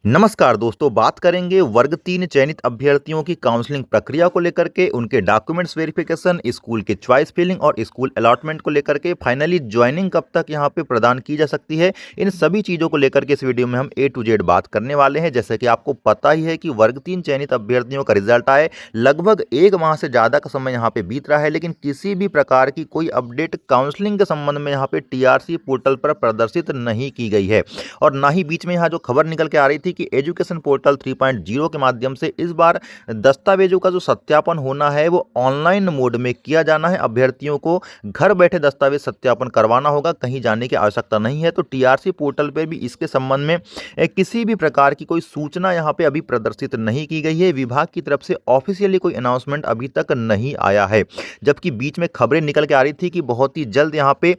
नमस्कार दोस्तों, बात करेंगे वर्ग 3 चयनित अभ्यर्थियों की काउंसलिंग प्रक्रिया को लेकर के, उनके डॉक्यूमेंट्स वेरिफिकेशन, स्कूल के चॉइस फिलिंग और स्कूल अलॉटमेंट को लेकर के, फाइनली ज्वाइनिंग कब तक यहां पे प्रदान की जा सकती है। इन सभी चीज़ों को लेकर के इस वीडियो में हम ए टू जेड बात करने वाले हैं। जैसे कि आपको पता ही है कि वर्ग 3 चयनित अभ्यर्थियों का रिजल्ट आए लगभग 1 माह से ज़्यादा का समय यहाँ पे बीत रहा है, लेकिन किसी भी प्रकार की कोई अपडेट काउंसलिंग के संबंध में यहाँ पे टीआरसी पोर्टल पर प्रदर्शित नहीं की गई है। और ना ही बीच में यहाँ जो खबर निकल के आ रही थी कि एजुकेशन पोर्टल 3.0 के माध्यम से इस बार दस्तावेजों का जो सत्यापन होना है वो ऑनलाइन मोड में किया जाना है। अभ्यर्थियों को घर बैठे दस्तावेज सत्यापन करवाना होगा, कहीं जाने की आवश्यकता नहीं है। तो टीआरसी पोर्टल पर भी इसके संबंध में किसी भी प्रकार की कोई सूचना यहाँ पे अभी प्रदर्शित नहीं की गई है। विभाग की तरफ से ऑफिशियली कोई अनाउंसमेंट अभी तक नहीं आया है, जबकि बीच में खबरें निकल के आ रही थी कि बहुत ही जल्द यहाँ पे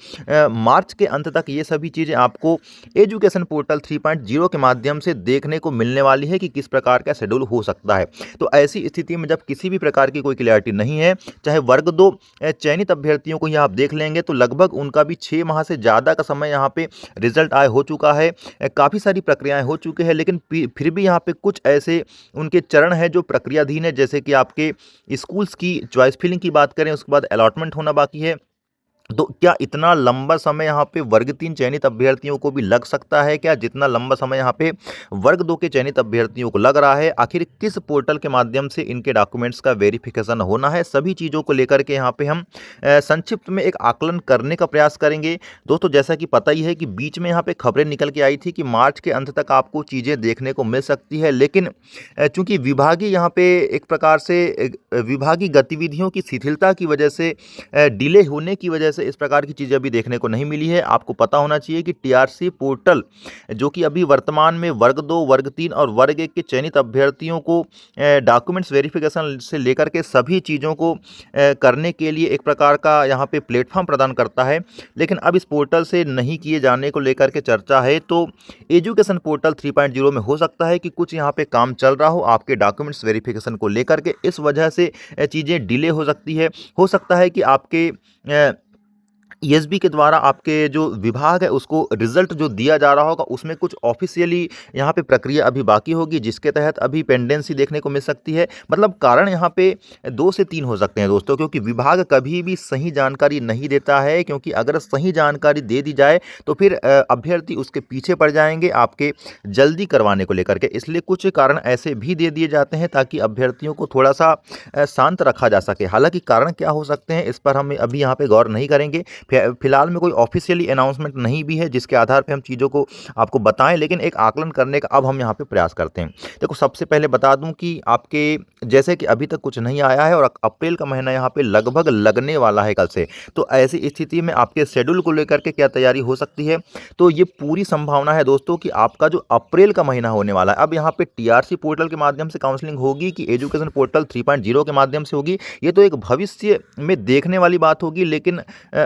मार्च के अंत तक ये सभी चीज़ें आपको एजुकेशन पोर्टल 3.0 के माध्यम से देखने को मिलने वाली है कि किस प्रकार का शेड्यूल हो सकता है। तो ऐसी स्थिति में जब किसी भी प्रकार की कोई क्लैरिटी नहीं है, चाहे वर्ग 2 चयनित अभ्यर्थियों को यहाँ आप देख लेंगे तो लगभग उनका भी 6 माह से ज़्यादा का समय यहाँ पे रिजल्ट आए हो चुका है। काफ़ी सारी प्रक्रियाएं हो चुके हैं, लेकिन फिर भी यहाँ पे कुछ ऐसे उनके चरण हैं जो प्रक्रियाधीन है। जैसे कि आपके स्कूल्स की चॉइस फिलिंग की बात करें, उसके बाद अलॉटमेंट होना बाकी है। तो क्या इतना लंबा समय यहाँ पे वर्ग 3 चयनित अभ्यर्थियों को भी लग सकता है क्या, जितना लंबा समय यहाँ पे वर्ग 2 के चयनित अभ्यर्थियों को लग रहा है? आखिर किस पोर्टल के माध्यम से इनके डॉक्यूमेंट्स का वेरिफिकेशन होना है? सभी चीज़ों को लेकर के यहाँ पे हम संक्षिप्त में एक आकलन करने का प्रयास करेंगे। दोस्तों, जैसा कि पता ही है कि बीच में यहाँ पे खबरें निकल के आई थी कि मार्च के अंत तक आपको चीज़ें देखने को मिल सकती है, लेकिन चूंकि विभागीय यहाँ पे एक प्रकार से विभागीय गतिविधियों की शिथिलता की वजह से, डिले होने की वजह से इस प्रकार की चीज़ें अभी देखने को नहीं मिली है। आपको पता होना चाहिए कि टीआरसी पोर्टल जो कि अभी वर्तमान में वर्ग 2, वर्ग 3 और वर्ग 1 के चयनित अभ्यर्थियों को डॉक्यूमेंट्स वेरिफिकेशन से लेकर के सभी चीज़ों को करने के लिए एक प्रकार का यहाँ पे प्लेटफॉर्म प्रदान करता है। लेकिन अब इस पोर्टल से नहीं किए जाने को लेकर के चर्चा है। तो एजुकेशन पोर्टल 3.0 में हो सकता है कि कुछ यहाँ पे काम चल रहा हो आपके डॉक्यूमेंट्स वेरिफिकेशन को लेकर के, इस वजह से चीज़ें डिले हो सकती है। हो सकता है कि आपके ईएसबी के द्वारा आपके जो विभाग है उसको रिजल्ट जो दिया जा रहा होगा उसमें कुछ ऑफिशियली यहाँ पे प्रक्रिया अभी बाकी होगी, जिसके तहत अभी पेंडेंसी देखने को मिल सकती है। मतलब कारण यहाँ पे 2 से 3 हो सकते हैं दोस्तों, क्योंकि विभाग कभी भी सही जानकारी नहीं देता है। क्योंकि अगर सही जानकारी दे दी जाए तो फिर अभ्यर्थी उसके पीछे पड़ जाएंगे आपके जल्दी करवाने को लेकर के। इसलिए कुछ कारण ऐसे भी दे दिए जाते हैं ताकि अभ्यर्थियों को थोड़ा सा शांत रखा जा सके। हालांकि कारण क्या हो सकते हैं इस पर हम अभी यहाँ पे गौर नहीं करेंगे। फिलहाल में कोई ऑफिशियली अनाउंसमेंट नहीं भी है जिसके आधार पे हम चीज़ों को आपको बताएं, लेकिन एक आकलन करने का अब हम यहाँ पे प्रयास करते हैं। देखो, सबसे पहले बता दूं कि आपके जैसे कि अभी तक कुछ नहीं आया है और अप्रैल का महीना यहाँ पे लगभग लगने वाला है कल से। तो ऐसी स्थिति में आपके शेड्यूल को लेकर के क्या तैयारी हो सकती है? तो ये पूरी संभावना है दोस्तों कि आपका जो अप्रैल का महीना होने वाला है, अब यहाँ पे टीआरसी पोर्टल के माध्यम से काउंसलिंग होगी कि एजुकेशन पोर्टल 3.0 के माध्यम से होगी, ये तो एक भविष्य में देखने वाली बात होगी। लेकिन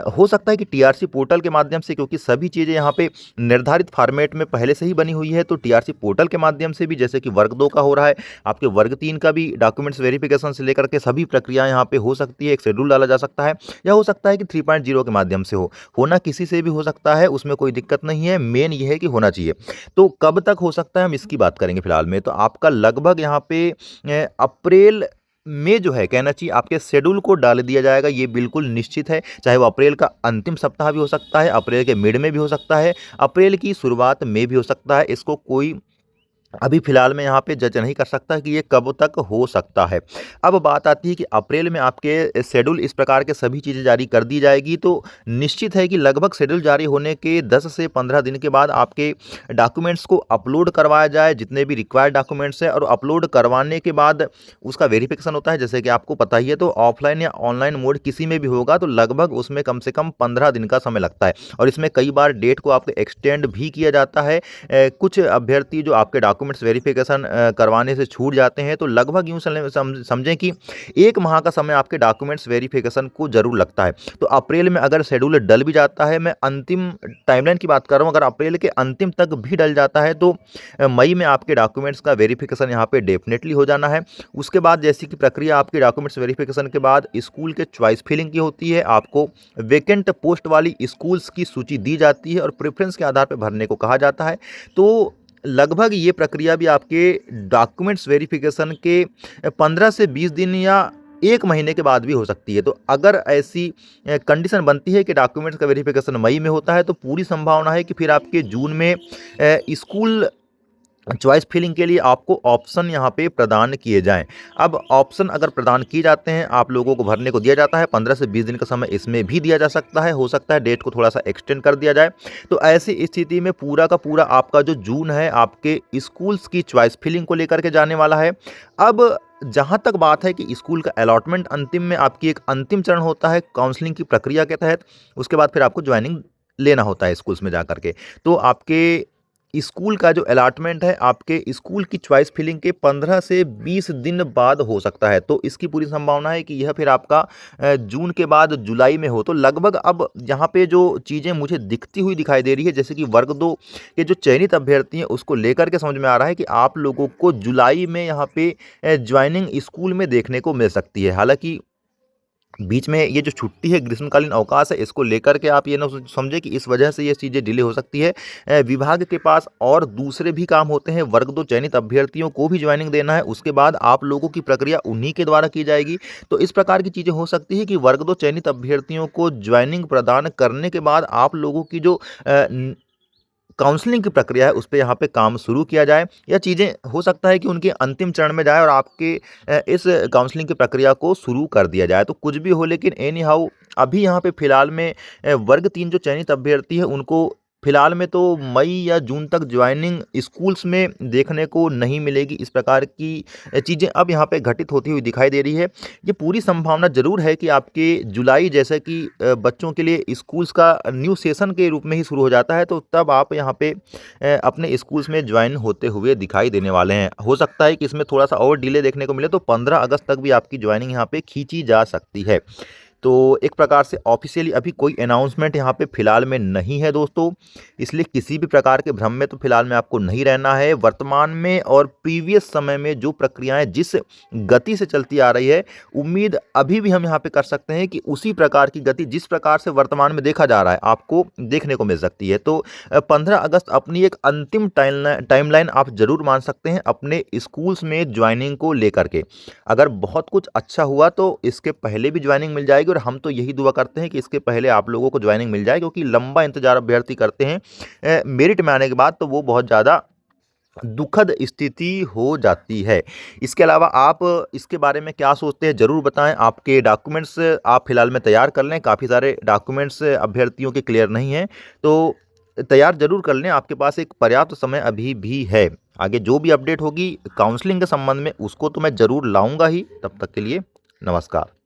हो सकता है कि टीआरसी पोर्टल के माध्यम से, क्योंकि सभी चीज़ें यहाँ पे निर्धारित फॉर्मेट में पहले से ही बनी हुई है, तो टीआरसी पोर्टल के माध्यम से भी, जैसे कि वर्ग 2 का हो रहा है, आपके वर्ग 3 का भी डॉक्यूमेंट्स वेरिफिकेशन से लेकर के सभी प्रक्रियाएं यहाँ पे हो सकती है। एक शेड्यूल डाला जा सकता है, या हो सकता है कि 3.0 के माध्यम से होना किसी से भी हो सकता है, उसमें कोई दिक्कत नहीं है। मेन ये है कि होना चाहिए। तो कब तक हो सकता है हम इसकी बात करेंगे फिलहाल में। तो आपका लगभग यहाँ पे अप्रैल में जो है, कहना चाहिए आपके शेड्यूल को डाल दिया जाएगा, ये बिल्कुल निश्चित है। चाहे वो अप्रैल का अंतिम सप्ताह भी हो सकता है, अप्रैल के मिड में भी हो सकता है, अप्रैल की शुरुआत में भी हो सकता है। इसको कोई अभी फिलहाल में यहाँ पे जज नहीं कर सकता कि ये कब तक हो सकता है। अब बात आती है कि अप्रैल में आपके शेड्यूल इस प्रकार के सभी चीज़ें जारी कर दी जाएगी, तो निश्चित है कि लगभग शेड्यूल जारी होने के 10 से 15 दिन के बाद आपके डॉक्यूमेंट्स को अपलोड करवाया जाए, जितने भी रिक्वायर्ड डॉक्यूमेंट्स हैं। और अपलोड करवाने के बाद उसका वेरिफिकेशन होता है, जैसे कि आपको पता ही है। तो ऑफलाइन या ऑनलाइन मोड किसी में भी होगा तो लगभग उसमें कम से कम 15 दिन का समय लगता है, और इसमें कई बार डेट को आपको एक्सटेंड भी किया जाता है। कुछ अभ्यर्थी जो आपके डॉक्यूमेंट्स वेरिफिकेशन करवाने से छूट जाते हैं, तो लगभग यूँ समझें कि 1 माह का समय आपके डॉक्यूमेंट्स वेरिफिकेशन को जरूर लगता है। तो अप्रैल में अगर शेड्यूल डल भी जाता है, मैं अंतिम टाइमलाइन की बात कर रहा हूँ, अगर अप्रैल के अंतिम तक भी डल जाता है तो मई में आपके डॉक्यूमेंट्स का वेरिफिकेशन यहाँ पे डेफिनेटली हो जाना है। उसके बाद जैसी कि प्रक्रिया आपके डॉक्यूमेंट्स वेरिफिकेशन के बाद स्कूल के चॉइस फिलिंग की होती है, आपको वैकेंट पोस्ट वाली स्कूल्स की सूची दी जाती है और प्रेफरेंस के आधार पर भरने को कहा जाता है। तो लगभग ये प्रक्रिया भी आपके डॉक्यूमेंट्स वेरिफिकेशन के 15 से 20 दिन या 1 महीने के बाद भी हो सकती है। तो अगर ऐसी कंडीशन बनती है कि डॉक्यूमेंट्स का वेरिफिकेशन मई में होता है, तो पूरी संभावना है कि फिर आपके जून में स्कूल चॉइस फिलिंग के लिए आपको ऑप्शन यहाँ पे प्रदान किए जाएँ। अब ऑप्शन अगर प्रदान किए जाते हैं, आप लोगों को भरने को दिया जाता है, 15 से 20 दिन का समय इसमें भी दिया जा सकता है, हो सकता है डेट को थोड़ा-सा एक्सटेंड कर दिया जाए। तो ऐसी स्थिति में पूरा का पूरा आपका जो जून है, आपके स्कूल्स की चॉइस फिलिंग को लेकर के जाने वाला है। अब जहाँ तक बात है कि स्कूल का अलॉटमेंट अंतिम में आपकी एक अंतिम चरण होता है काउंसलिंग की प्रक्रिया के तहत, उसके बाद फिर आपको जॉइनिंग लेना होता है स्कूल्स में जा कर के। तो आपके स्कूल का जो अलॉटमेंट है, आपके स्कूल की चॉइस फिलिंग के 15 से 20 दिन बाद हो सकता है। तो इसकी पूरी संभावना है कि यह फिर आपका जून के बाद जुलाई में हो। तो लगभग अब यहाँ पे जो चीज़ें मुझे दिखती हुई दिखाई दे रही है, जैसे कि वर्ग 2 के जो चयनित अभ्यर्थी हैं, उसको लेकर के समझ में आ रहा है कि आप लोगों को जुलाई में यहाँ पे जॉइनिंग स्कूल में देखने को मिल सकती है। हालाँकि बीच में ये जो छुट्टी है, ग्रीष्मकालीन अवकाश है, इसको लेकर के आप ये ना समझें कि इस वजह से ये चीज़ें डिले हो सकती है। विभाग के पास और दूसरे भी काम होते हैं, वर्ग 2 चयनित अभ्यर्थियों को भी जॉइनिंग देना है, उसके बाद आप लोगों की प्रक्रिया उन्हीं के द्वारा की जाएगी। तो इस प्रकार की चीज़ें हो सकती है कि वर्ग 2 चयनित अभ्यर्थियों को जॉइनिंग प्रदान करने के बाद आप लोगों की जो काउंसलिंग की प्रक्रिया है, उस पे यहाँ पे काम शुरू किया जाए, या चीज़ें हो सकता है कि उनके अंतिम चरण में जाए और आपके इस काउंसलिंग की प्रक्रिया को शुरू कर दिया जाए। तो कुछ भी हो, लेकिन एनी हाउ अभी यहाँ पे फिलहाल में वर्ग 3 जो चयनित अभ्यर्थी है, उनको फिलहाल में तो मई या जून तक ज्वाइनिंग स्कूल्स में देखने को नहीं मिलेगी। इस प्रकार की चीज़ें अब यहाँ पे घटित होती हुई दिखाई दे रही है। ये पूरी संभावना ज़रूर है कि आपके जुलाई, जैसे कि बच्चों के लिए स्कूल्स का न्यू सेशन के रूप में ही शुरू हो जाता है, तो तब आप यहाँ पे अपने स्कूल्स में ज्वाइन होते हुए दिखाई देने वाले हैं। हो सकता है कि इसमें थोड़ा-सा और डिले देखने को मिले, तो 15 अगस्त तक भी आपकी ज्वाइनिंग यहाँ पे खींची जा सकती है। तो एक प्रकार से ऑफ़िशियली अभी कोई अनाउंसमेंट यहाँ पे फ़िलहाल में नहीं है दोस्तों, इसलिए किसी भी प्रकार के भ्रम में तो फ़िलहाल में आपको नहीं रहना है। वर्तमान में और प्रीवियस समय में जो प्रक्रियाएँ जिस गति से चलती आ रही है, उम्मीद अभी भी हम यहाँ पे कर सकते हैं कि उसी प्रकार की गति जिस प्रकार से वर्तमान में देखा जा रहा है, आपको देखने को मिल सकती है। तो 15 अगस्त अपनी एक अंतिम टाइमलाइन आप ज़रूर मान सकते हैं अपने स्कूल्स में ज्वाइनिंग को लेकर के। अगर बहुत कुछ अच्छा हुआ तो इसके पहले भी ज्वाइनिंग मिल जाएगी, और हम तो यही दुआ करते हैं कि इसके पहले आप लोगों को ज्वाइनिंग मिल जाए, क्योंकि लंबा इंतजार अभ्यर्थी करते हैं मेरिट में आने के बाद, तो वो बहुत ज़्यादा दुखद स्थिति हो जाती है। इसके अलावा आप इसके बारे में क्या सोचते हैं, ज़रूर बताएं। आपके डॉक्यूमेंट्स आप फिलहाल में तैयार कर लें, काफ़ी सारे डॉक्यूमेंट्स अभ्यर्थियों के क्लियर नहीं हैं, तो तैयार ज़रूर कर लें, आपके पास एक पर्याप्त समय अभी भी है। आगे जो भी अपडेट होगी काउंसलिंग के संबंध में, उसको तो मैं ज़रूर लाऊंगा ही। तब तक के लिए नमस्कार।